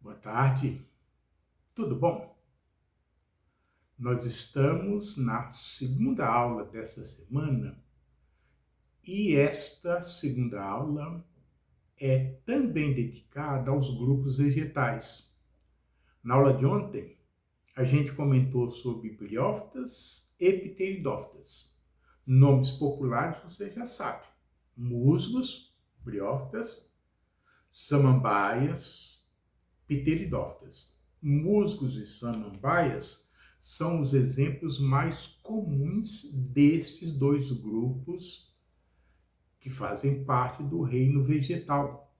Boa tarde, tudo bom? Nós estamos na segunda aula dessa semana e esta segunda aula é também dedicada aos grupos vegetais. Na aula de ontem, a gente comentou sobre briófitas e pteridófitas. Nomes populares você já sabe: musgos, briófitas, samambaias, pteridófitas. Musgos e samambaias são os exemplos mais comuns destes dois grupos que fazem parte do reino vegetal.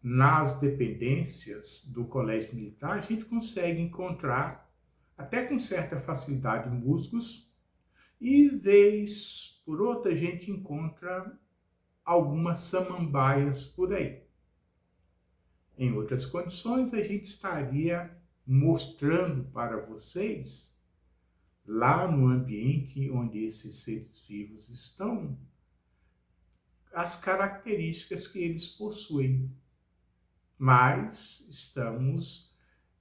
Nas dependências do Colégio Militar, a gente consegue encontrar, até com certa facilidade, musgos, e vez por outra a gente encontra algumas samambaias por aí. Em outras condições, a gente estaria mostrando para vocês, lá no ambiente onde esses seres vivos estão, as características que eles possuem. Mas estamos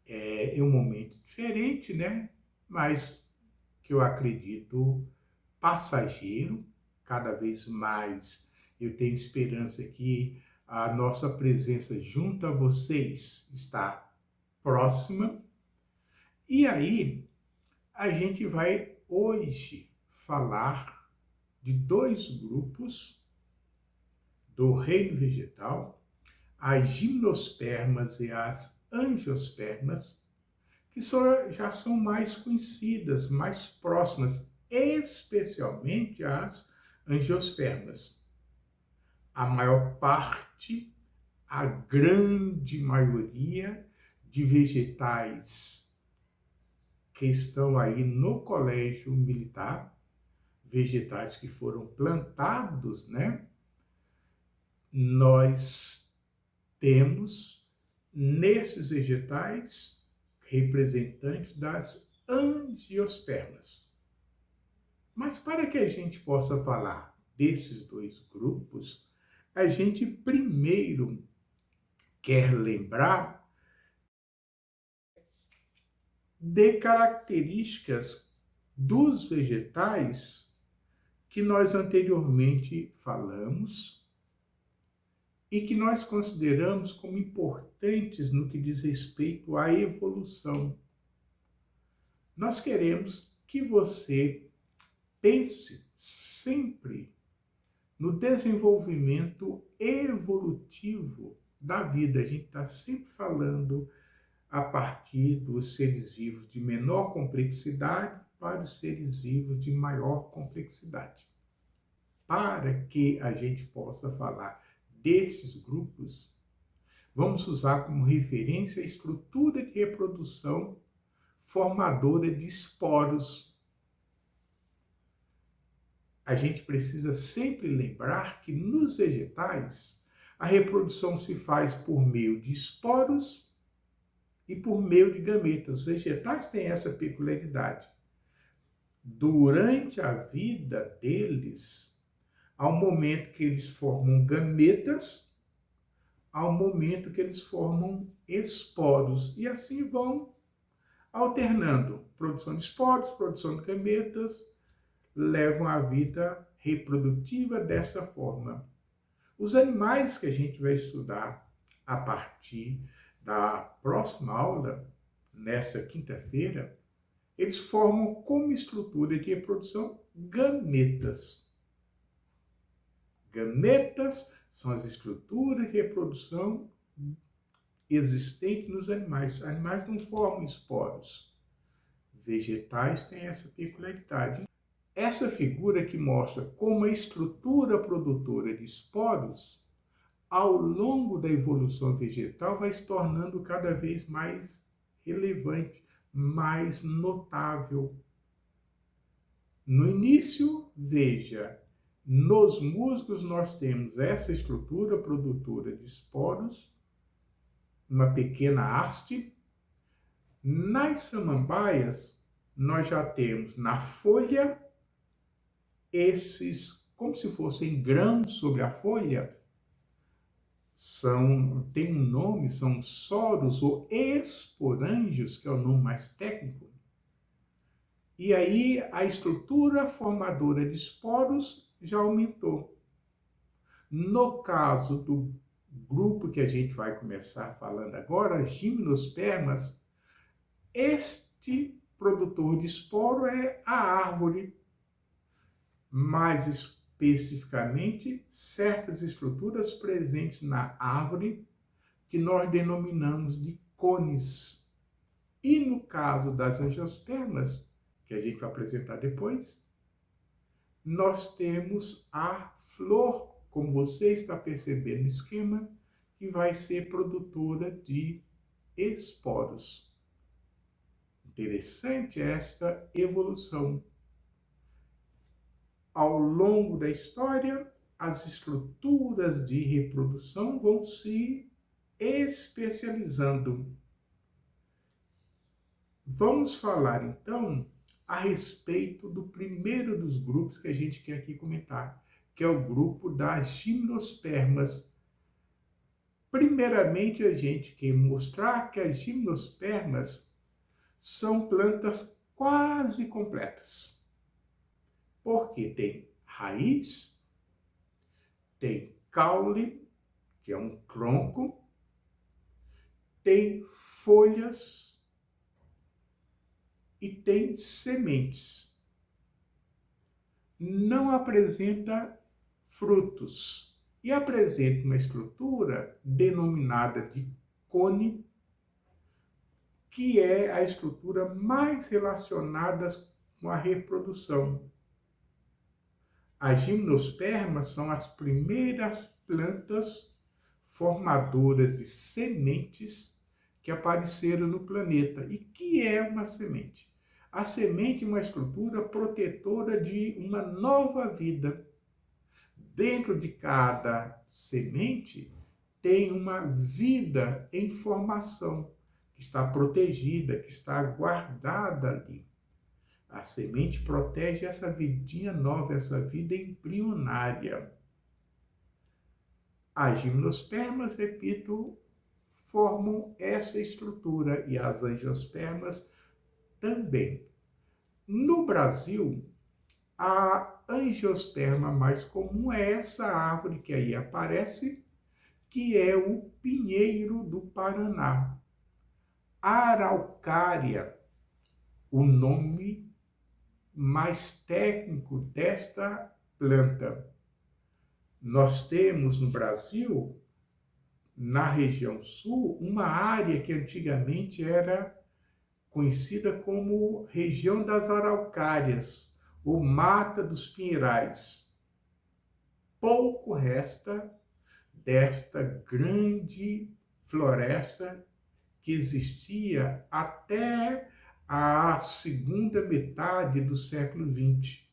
em um momento diferente, né? Mas que eu acredito passageiro, cada vez mais eu tenho esperança que a nossa presença junto a vocês está próxima. E aí, a gente vai hoje falar de dois grupos do reino vegetal, as gimnospermas e as angiospermas, que já são mais conhecidas, mais próximas, especialmente as angiospermas. A maior parte, a grande maioria de vegetais que estão aí no colégio militar, vegetais que foram plantados, né? Nós temos nesses vegetais representantes das angiospermas. Mas para que a gente possa falar desses dois grupos, a gente primeiro quer lembrar de características dos vegetais que nós anteriormente falamos e que nós consideramos como importantes no que diz respeito à evolução. Nós queremos que você pense sempre no desenvolvimento evolutivo da vida. A gente está sempre falando a partir dos seres vivos de menor complexidade para os seres vivos de maior complexidade. Para que a gente possa falar desses grupos, vamos usar como referência a estrutura de reprodução formadora de esporos. A gente precisa sempre lembrar que nos vegetais a reprodução se faz por meio de esporos e por meio de gametas. Os vegetais têm essa peculiaridade. Durante a vida deles, há um momento que eles formam gametas, há um momento que eles formam esporos, e assim vão alternando. Produção de esporos, produção de gametas, levam a vida reprodutiva dessa forma. Os animais que a gente vai estudar a partir da próxima aula, nessa quinta-feira, eles formam como estrutura de reprodução gametas. Gametas são as estruturas de reprodução existentes nos animais. Animais não formam esporos. Vegetais têm essa peculiaridade. Essa figura que mostra como a estrutura produtora de esporos, ao longo da evolução vegetal, vai se tornando cada vez mais relevante, mais notável. No início, veja, nos musgos nós temos essa estrutura produtora de esporos, uma pequena haste. Nas samambaias, nós já temos na folha esses, como se fossem grãos sobre a folha, tem um nome, são soros ou esporângios, que é o nome mais técnico. E aí a estrutura formadora de esporos já aumentou. No caso do grupo que a gente vai começar falando agora, gimnospermas, este produtor de esporo é a árvore, mais especificamente certas estruturas presentes na árvore que nós denominamos de cones. E no caso das angiospermas, que a gente vai apresentar depois, nós temos a flor, como você está percebendo no esquema, que vai ser produtora de esporos. Interessante esta evolução. Ao longo da história, as estruturas de reprodução vão se especializando. Vamos falar, então, a respeito do primeiro dos grupos que a gente quer aqui comentar, que é o grupo das gimnospermas. Primeiramente, a gente quer mostrar que as gimnospermas são plantas quase completas. Porque tem raiz, tem caule, que é um tronco, tem folhas e tem sementes. Não apresenta frutos e apresenta uma estrutura denominada de cone, que é a estrutura mais relacionada com a reprodução. As gimnospermas são as primeiras plantas formadoras de sementes que apareceram no planeta. E que é uma semente? A semente é uma estrutura protetora de uma nova vida. Dentro de cada semente tem uma vida em formação, que está protegida, que está guardada ali. A semente protege essa vidinha nova, essa vida embrionária. As gimnospermas, repito, formam essa estrutura e as angiospermas também. No Brasil, a angiosperma mais comum é essa árvore que aí aparece, que é o pinheiro do Paraná. Araucária, o nome mais técnico desta planta. Nós temos no Brasil, na região sul, uma área que antigamente era conhecida como região das Araucárias, ou Mata dos Pinheirais. Pouco resta desta grande floresta que existia até a segunda metade do século XX.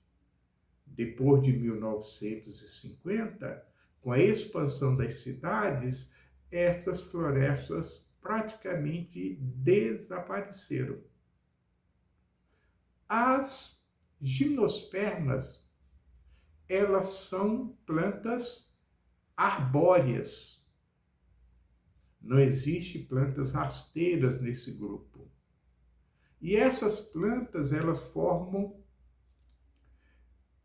Depois de 1950, com a expansão das cidades, estas florestas praticamente desapareceram. As gimnospermas, elas são plantas arbóreas. Não existe plantas rasteiras nesse grupo. E essas plantas, elas formam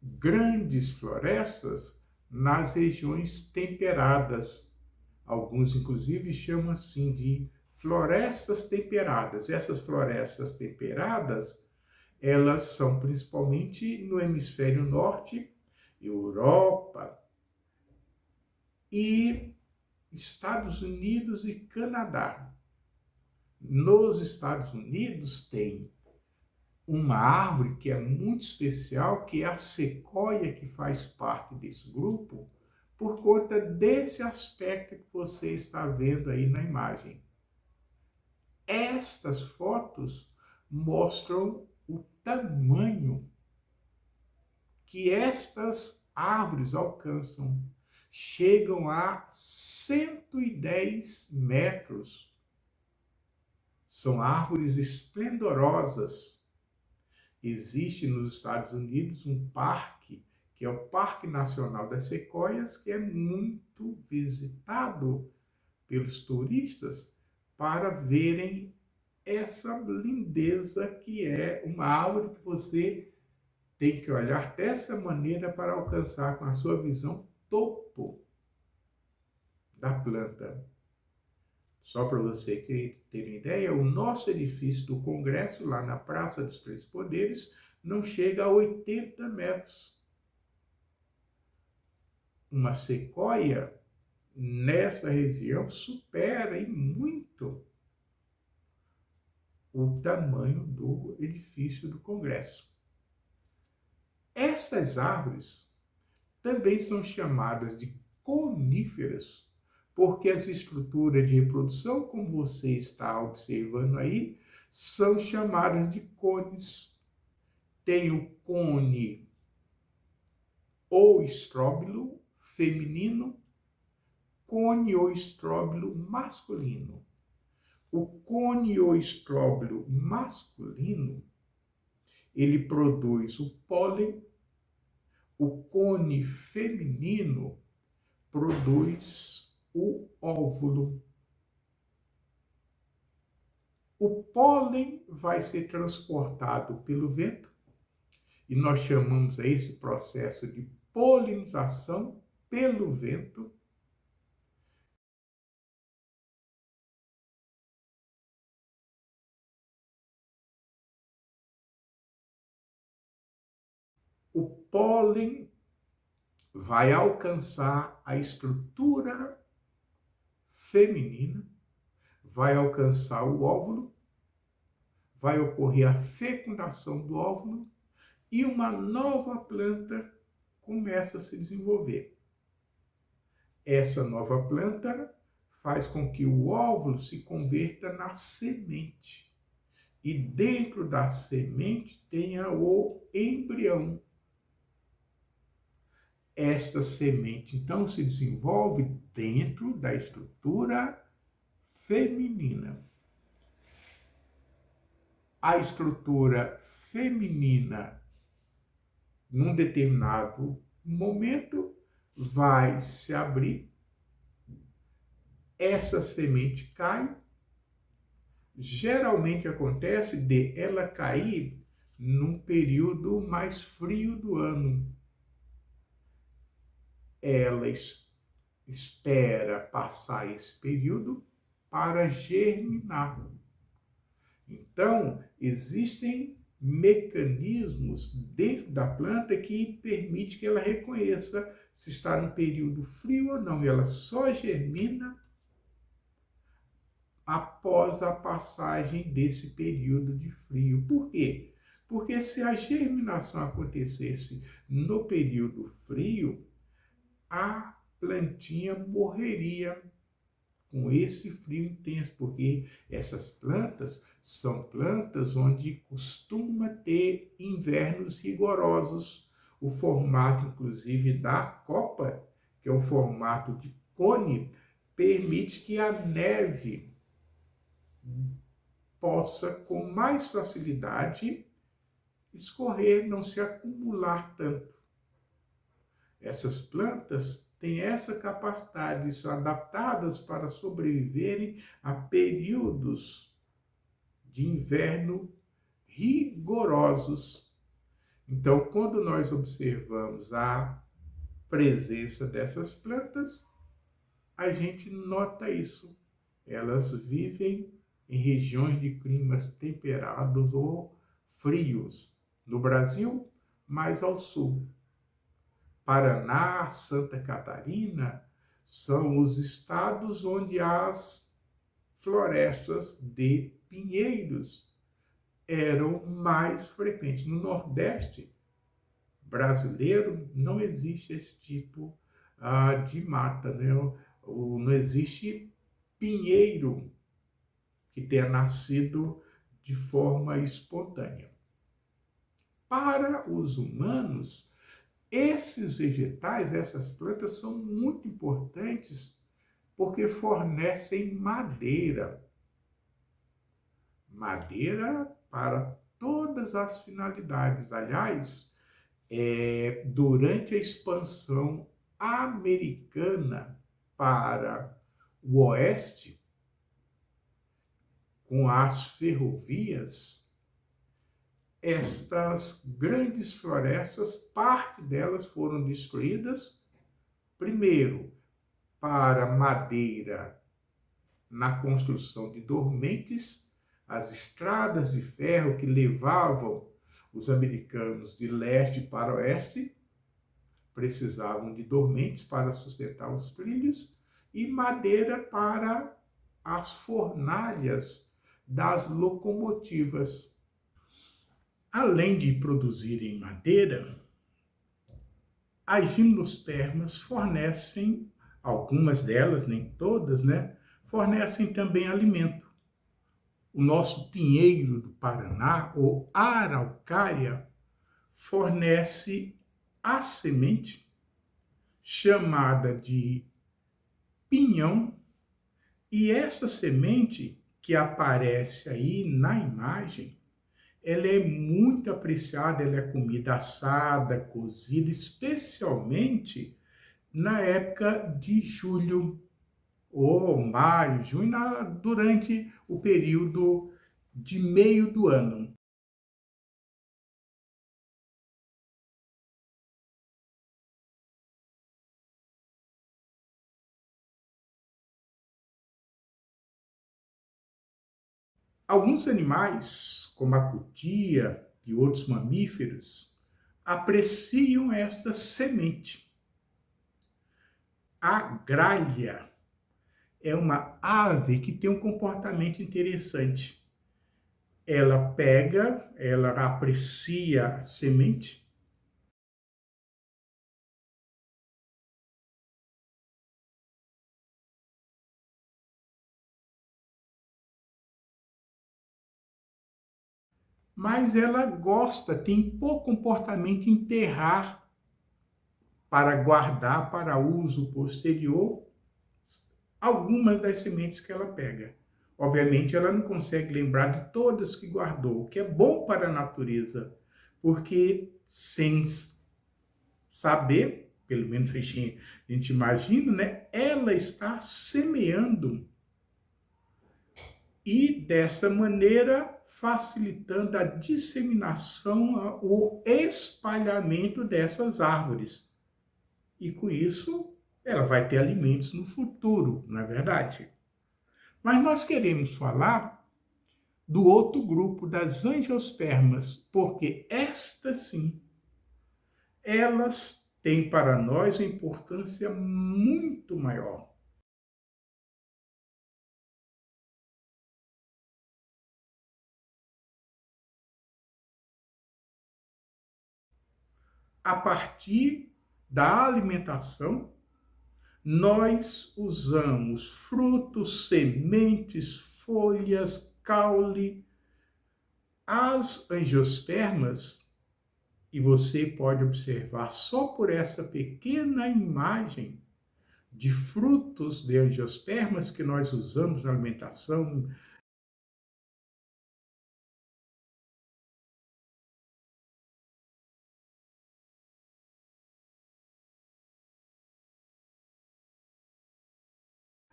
grandes florestas nas regiões temperadas. Alguns, inclusive, chamam assim de florestas temperadas. Essas florestas temperadas, elas são principalmente no hemisfério norte, Europa e Estados Unidos e Canadá. Nos Estados Unidos tem uma árvore que é muito especial, que é a sequoia, que faz parte desse grupo, por conta desse aspecto que você está vendo aí na imagem. Estas fotos mostram o tamanho que estas árvores alcançam. Chegam a 110 metros. São árvores esplendorosas. Existe nos Estados Unidos um parque que é o Parque Nacional das Sequoias, que é muito visitado pelos turistas para verem essa lindeza que é uma árvore que você tem que olhar dessa maneira para alcançar com a sua visão topo da planta. Só para você ter uma ideia, o nosso edifício do Congresso, lá na Praça dos Três Poderes, não chega a 80 metros. Uma sequoia nessa região supera em muito o tamanho do edifício do Congresso. Essas árvores também são chamadas de coníferas, porque as estruturas de reprodução, como você está observando aí, são chamadas de cones. Tem o cone ou estróbilo feminino, cone ou estróbilo masculino. O cone ou estróbilo masculino, ele produz o pólen. O cone feminino produz o óvulo. O pólen vai ser transportado pelo vento e nós chamamos esse processo de polinização pelo vento. O pólen vai alcançar a estrutura feminina, vai alcançar o óvulo, vai ocorrer a fecundação do óvulo e uma nova planta começa a se desenvolver. Essa nova planta faz com que o óvulo se converta na semente. E dentro da semente tenha o embrião. Esta semente, então, se desenvolve dentro da estrutura feminina. A estrutura feminina, num determinado momento, vai se abrir, essa semente cai. Geralmente acontece de ela cair num período mais frio do ano. Ela espera passar esse período para germinar. Então, existem mecanismos dentro da planta que permite que ela reconheça se está no período frio ou não. E ela só germina após a passagem desse período de frio. Por quê? Porque se a germinação acontecesse no período frio, a plantinha morreria com esse frio intenso, porque essas plantas são plantas onde costuma ter invernos rigorosos. O formato, inclusive, da copa, que é o formato de cone, permite que a neve possa, com mais facilidade, escorrer, não se acumular tanto. Essas plantas têm essa capacidade, são adaptadas para sobreviverem a períodos de inverno rigorosos. Então, quando nós observamos a presença dessas plantas, a gente nota isso. Elas vivem em regiões de climas temperados ou frios. No Brasil, mais ao sul. Paraná, Santa Catarina, são os estados onde as florestas de pinheiros eram mais frequentes. No Nordeste brasileiro não existe esse tipo de mata, né? Não existe pinheiro que tenha nascido de forma espontânea. Para os humanos, esses vegetais, essas plantas são muito importantes porque fornecem madeira. Madeira para todas as finalidades. Aliás, Durante a expansão americana para o oeste, com as ferrovias, estas grandes florestas, parte delas foram destruídas, primeiro, para madeira na construção de dormentes, as estradas de ferro que levavam os americanos de leste para oeste precisavam de dormentes para sustentar os trilhos e madeira para as fornalhas das locomotivas. Além de produzirem madeira, as gimnospermas fornecem, algumas delas, nem todas, né? Fornecem também alimento. O nosso pinheiro do Paraná, ou araucária, fornece a semente chamada de pinhão, e essa semente que aparece aí na imagem, ela é muito apreciada, ela é comida assada, cozida, especialmente na época de julho ou maio, junho, durante o período de meio do ano. Alguns animais, como a cutia e outros mamíferos, apreciam esta semente. A gralha é uma ave que tem um comportamento interessante. Ela aprecia a semente, mas ela gosta, tem pouco comportamento em enterrar para guardar para uso posterior algumas das sementes que ela pega. Obviamente, ela não consegue lembrar de todas que guardou, o que é bom para a natureza, porque sem saber, pelo menos a gente imagina, né, ela está semeando e, dessa maneira, facilitando a disseminação, o espalhamento dessas árvores. E com isso, ela vai ter alimentos no futuro, não é verdade? Mas nós queremos falar do outro grupo, das angiospermas, porque estas sim, elas têm para nós uma importância muito maior. A partir da alimentação, nós usamos frutos, sementes, folhas, caule. As angiospermas, e você pode observar só por essa pequena imagem de frutos de angiospermas que nós usamos na alimentação,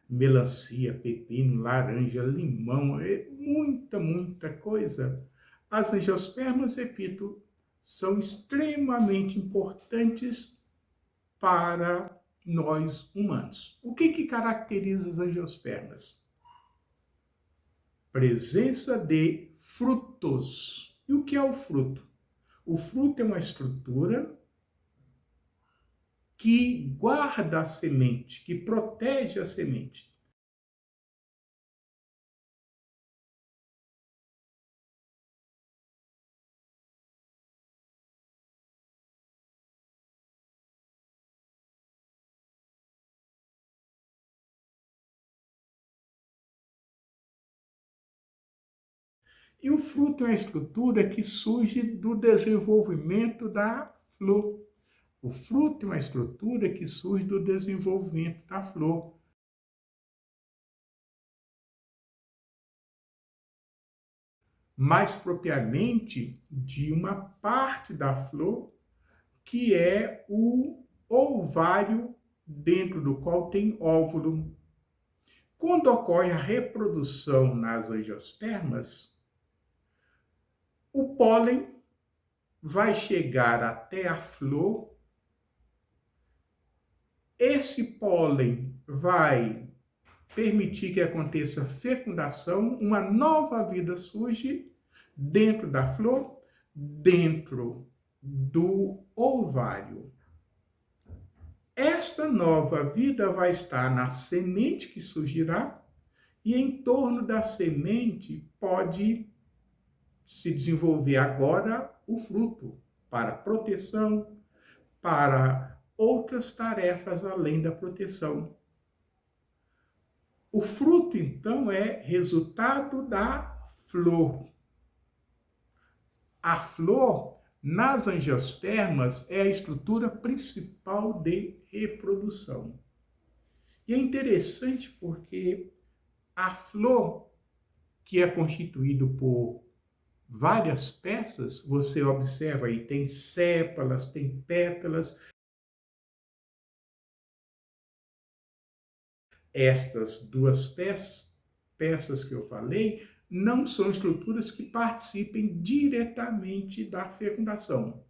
melancia, pepino, laranja, limão, muita coisa. As angiospermas, repito, são extremamente importantes para nós humanos. O que caracteriza as angiospermas? Presença de frutos. E o que é o fruto? O fruto é uma estrutura que guarda a semente, que protege a semente. E o fruto é uma estrutura que surge do desenvolvimento da flor. O fruto é uma estrutura que surge do desenvolvimento da flor. Mais propriamente, de uma parte da flor que é o ovário, dentro do qual tem óvulo. Quando ocorre a reprodução nas angiospermas, o pólen vai chegar até a flor. Esse pólen vai permitir que aconteça fecundação, uma nova vida surge dentro da flor, dentro do ovário. Esta nova vida vai estar na semente que surgirá, e em torno da semente pode se desenvolver agora o fruto, para proteção, para outras tarefas além da proteção. O fruto, então, é resultado da flor. A flor, nas angiospermas, é a estrutura principal de reprodução. E é interessante porque a flor, que é constituída por várias peças, você observa aí, tem sépalas, tem pétalas. Estas duas peças que eu falei não são estruturas que participem diretamente da fecundação,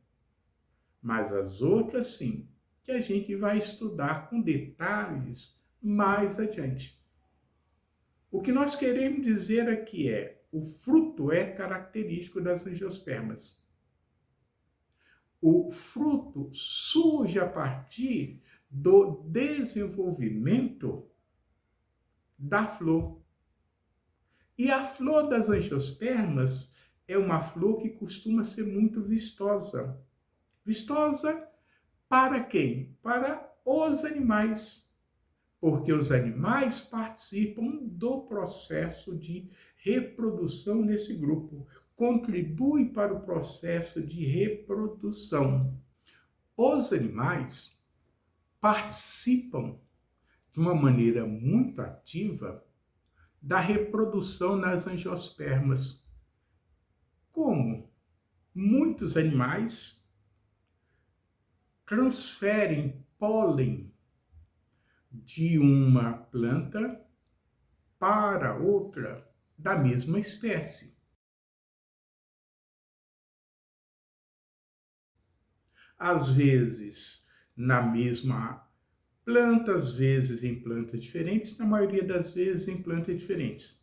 mas as outras sim, que a gente vai estudar com detalhes mais adiante. O que nós queremos dizer aqui é: o fruto é característico das angiospermas. O fruto surge a partir do desenvolvimento da flor. E a flor das angiospermas é uma flor que costuma ser muito vistosa. Vistosa para quem? Para os animais. Porque os animais participam do processo de reprodução nesse grupo, contribuem para o processo de reprodução. Os animais participam de uma maneira muito ativa da reprodução nas angiospermas. Como? Muitos animais transferem pólen de uma planta para outra da mesma espécie. Às vezes na mesma planta, às vezes em plantas diferentes, na maioria das vezes em plantas diferentes.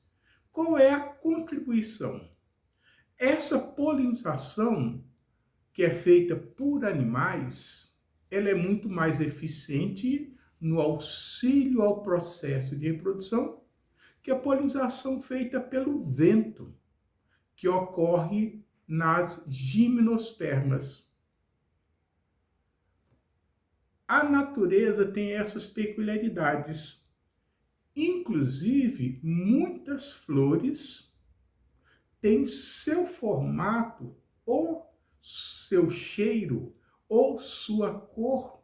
Qual é a contribuição? Essa polinização que é feita por animais, ela é muito mais eficiente no auxílio ao processo de reprodução que a polinização feita pelo vento, que ocorre nas gimnospermas. A natureza tem essas peculiaridades. Inclusive, muitas flores têm seu formato, ou seu cheiro, ou sua cor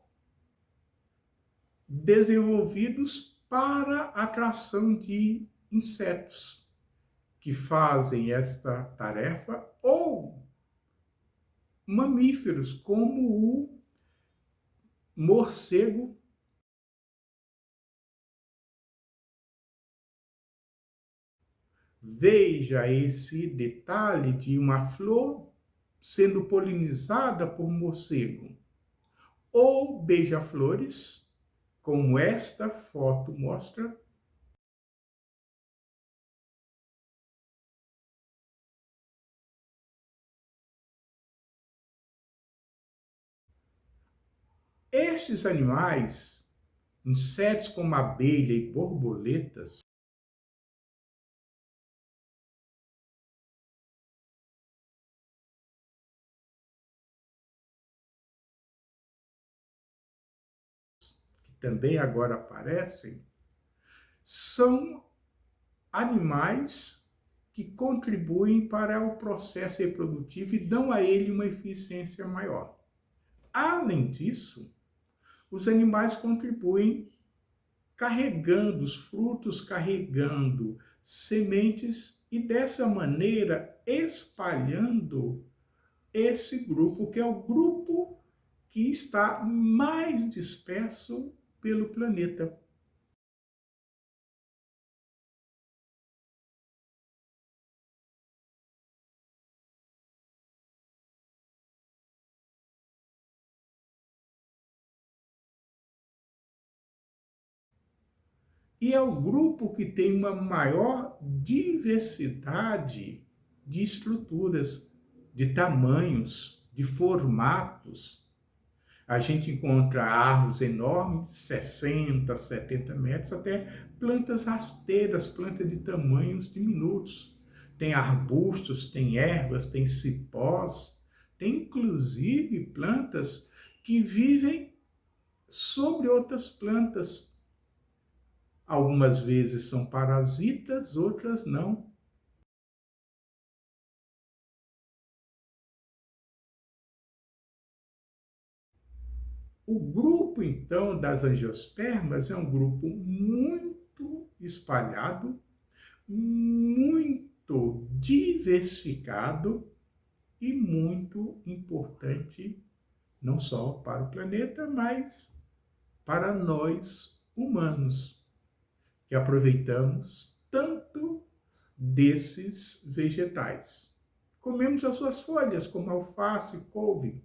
desenvolvidos para a atração de insetos que fazem esta tarefa, ou mamíferos, como o morcego. Veja esse detalhe de uma flor sendo polinizada por morcego, ou beija-flores, como esta foto mostra. Estes animais, insetos como abelha e borboletas, que também agora aparecem, são animais que contribuem para o processo reprodutivo e dão a ele uma eficiência maior. Além disso, os animais contribuem carregando os frutos, carregando sementes e dessa maneira espalhando esse grupo, que é o grupo que está mais disperso pelo planeta. E é o grupo que tem uma maior diversidade de estruturas, de tamanhos, de formatos. A gente encontra árvores enormes, de 60, 70 metros, até plantas rasteiras, plantas de tamanhos diminutos. Tem arbustos, tem ervas, tem cipós, tem inclusive plantas que vivem sobre outras plantas. Algumas vezes são parasitas, outras não. O grupo, então, das angiospermas é um grupo muito espalhado, muito diversificado e muito importante, não só para o planeta, mas para nós humanos, que aproveitamos tanto desses vegetais. Comemos as suas folhas, como alface, couve.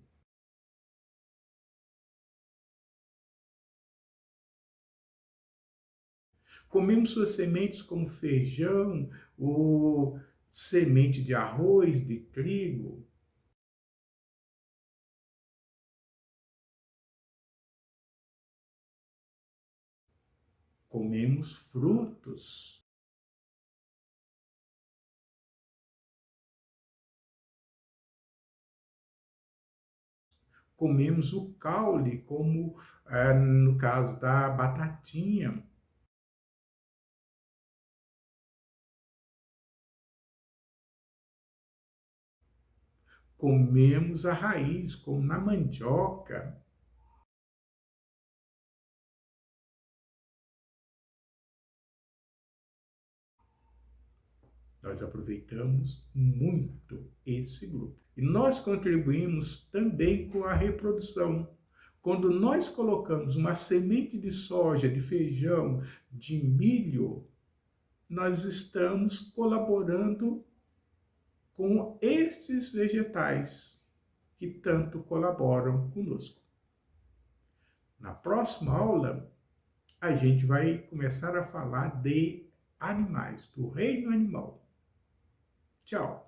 Comemos suas sementes como feijão, ou semente de arroz, de trigo. Comemos frutos. Comemos o caule, como no caso da batatinha. Comemos a raiz, como na mandioca. Nós aproveitamos muito esse grupo. E nós contribuímos também com a reprodução. Quando nós colocamos uma semente de soja, de feijão, de milho, nós estamos colaborando com estes vegetais que tanto colaboram conosco. Na próxima aula, a gente vai começar a falar de animais, do reino animal. Tchau!